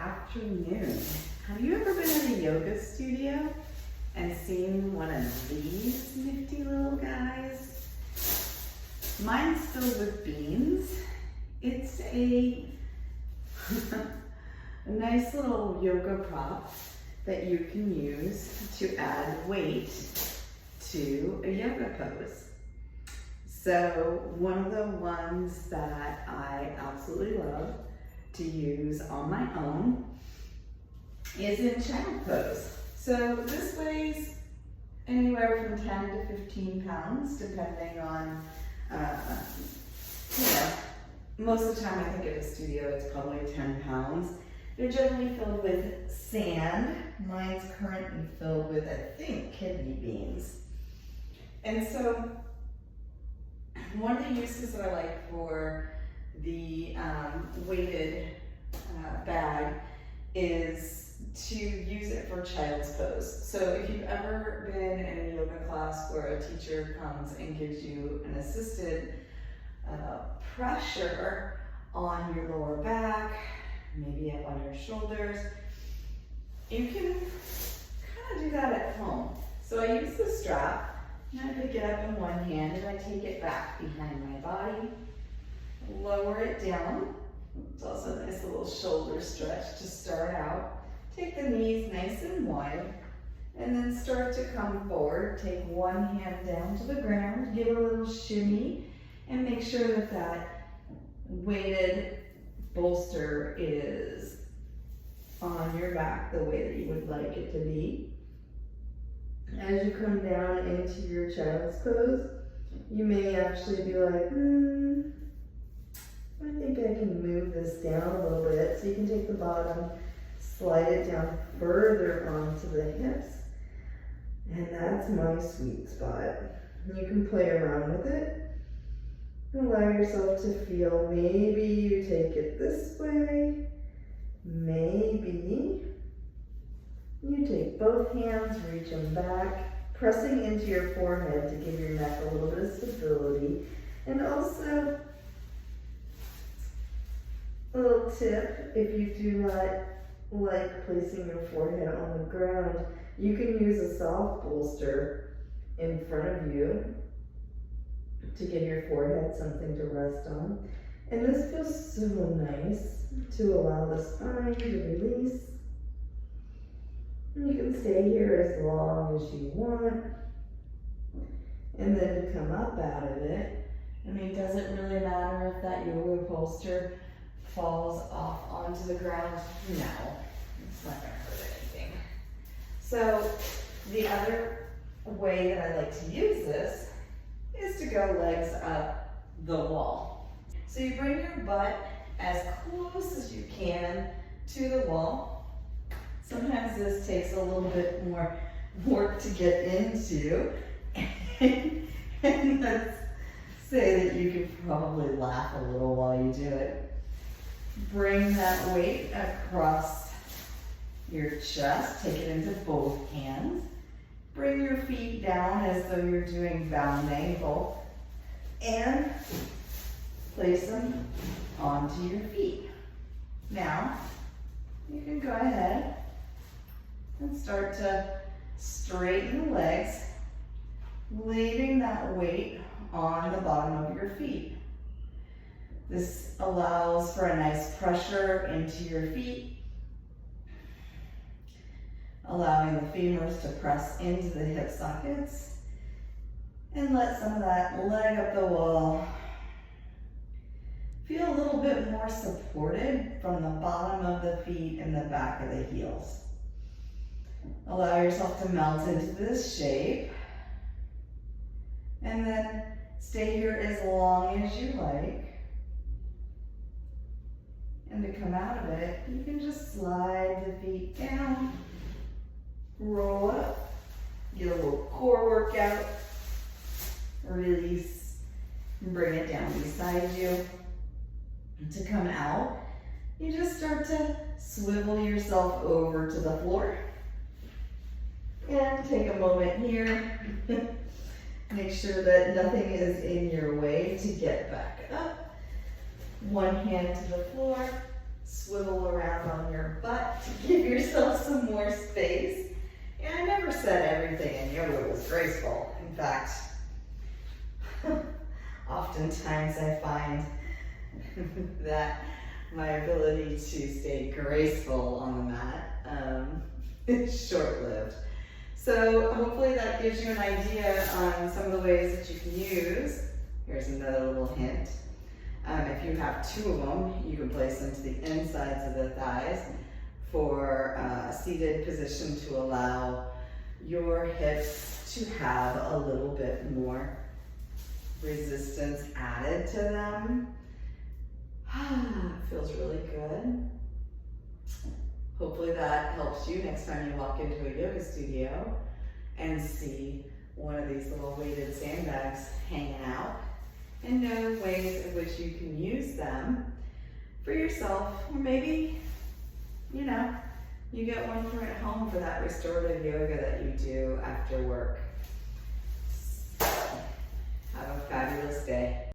afternoon. Have you ever been in a yoga studio and seen one of these nifty little guys? Mine's filled with beans. It's a nice little yoga prop that you can use to add weight to a yoga pose. So one of the ones that I absolutely love to use on my own is in child pose. So this weighs anywhere from 10 to 15 pounds, depending on, most of the time I think at a studio it's probably 10 pounds. They're generally filled with sand. Mine's currently filled with, I think, kidney beans. And so one of the uses that I like for the weighted bag is to use it for child's pose. So if you've ever been in a yoga class where a teacher comes and gives you an assisted pressure on your lower back, maybe up on your shoulders, you can kind of do that at home. So I use the strap, and I pick it up in one hand and I take it back behind my body, lower it down. It's also a nice little shoulder stretch to start out. Take the knees nice and wide, and then start to come forward. Take one hand down to the ground, give a little shimmy, and make sure that that weighted bolster is on your back the way that you would like it to be. As you come down into your child's pose, you may actually be like, I think I can move this down a little bit. So you can take the bottom, slide it down further onto the hips. And that's my sweet spot. You can play around with it. Allow yourself to feel, maybe you take it this way. Maybe you take both hands, reach them back, pressing into your forehead to give your neck a little bit of stability. And also, a little tip, if you do not like placing your forehead on the ground, you can use a soft bolster in front of you to give your forehead something to rest on. And this feels so nice to allow the spine to release. And you can stay here as long as you want. And then to come up out of it, I mean, does it really matter if that yoga bolster falls off onto the ground? No, it's not gonna hurt anything. So the other way that I like to use this is to go legs up the wall. So you bring your butt as close as you can to the wall. Sometimes this takes a little bit more work to get into. And let's say that you could probably laugh a little while you do it. Bring that weight across your chest, take it into both hands. Bring your feet down as though you're doing bound ankle, and place them onto your feet. Now, you can go ahead and start to straighten the legs, leaving that weight on the bottom of your feet. This allows for a nice pressure into your feet, allowing the femurs to press into the hip sockets, and let some of that leg up the wall feel a little bit more supported from the bottom of the feet and the back of the heels. Allow yourself to melt into this shape, and then stay here as long as you like. And to come out of it, you can just slide the feet down, roll up, get a little core workout, release, and bring it down beside you. To come out, you just start to swivel yourself over to the floor. And take a moment here. Make sure that nothing is in your way to get back up. One hand to the floor, swivel around on your butt. that my ability to stay graceful on the mat is short-lived. So hopefully that gives you an idea on some of the ways that you can use. Here's another little hint. If you have two of them, you can place them to the insides of the thighs for a seated position to allow your hips to have a little bit more resistance added to them. Feels really good. Hopefully that helps you next time you walk into a yoga studio and see one of these little weighted sandbags hanging out, and know ways in which you can use them for yourself, or maybe, you know, you get one for at home for that restorative yoga that you do after work. Have a fabulous day.